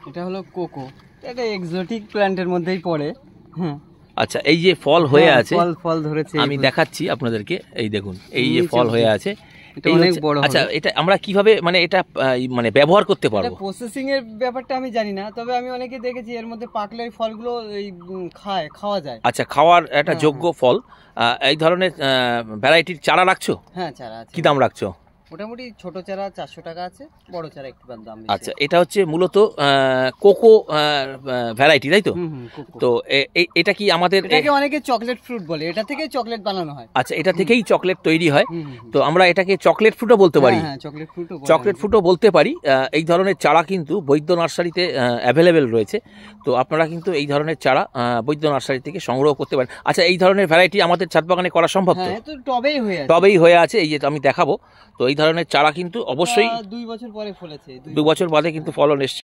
এটা হলো কোকো, এটা এক্সোটিক প্ল্যান্টের মধ্যেই পড়ে। হ্যাঁ আচ্ছা, এই যে ফল হয়ে আছে, ফল ধরেছে, আমি দেখাচ্ছি আপনাদেরকে, এই দেখুন এই যে ফল হয়ে আছে, এটা অনেক বড়। আচ্ছা, এটা আমরা কিভাবে মানে এটা মানে ব্যবহার করতে পারবো? প্রসেসিং এর ব্যাপারটা আমি জানি না, তবে আমি অনেকে দেখেছি এর মধ্যে পাকলে ওই ফলগুলো এই খাওয়া যায়। আচ্ছা, খাওয়ার একটা যোগ্য ফল। এই ধরনের ভ্যারাইটির চারা রাখছো? হ্যাঁ, চারা আছে। কি দাম রাখছো? মোটামুটি ছোট চারা 400 টাকা আছে, বড় চারা একটু দাম বেশি। আচ্ছা, এটা হচ্ছে মূলত কোকো ভ্যারাইটি, তাই তো? তো এটা কি আমাদের, এটাকে অনেকে চকলেট ফ্রুট বলে, এটা থেকেই চকলেট বানানো হয়। আচ্ছা, এটা থেকেই চকলেট তৈরি হয়, তো আমরা এটাকে চকলেট ফ্রুটও বলতে পারি। হ্যাঁ, চকলেট ফ্রুটও বলতে পারি। এই ধরনের চারা কিন্তু বৈদ্য নার্সারিতে অ্যাভেলেবেল রয়েছে, তো আপনারা কিন্তু এই ধরনের চারা বৈদ্য নার্সারি থেকে সংগ্রহ করতে পারেন। আচ্ছা, এই ধরনের ভ্যারাইটি আমাদের ছাদ বাগানে করা সম্ভব? তো টবেই হয়ে আছে, এই যে আমি দেখাবো। তো এই ধরনের চারা কিন্তু অবশ্যই 2 বছর পরে ফলেছে, 2 বছর বাদে কিন্তু ফলন এসছে।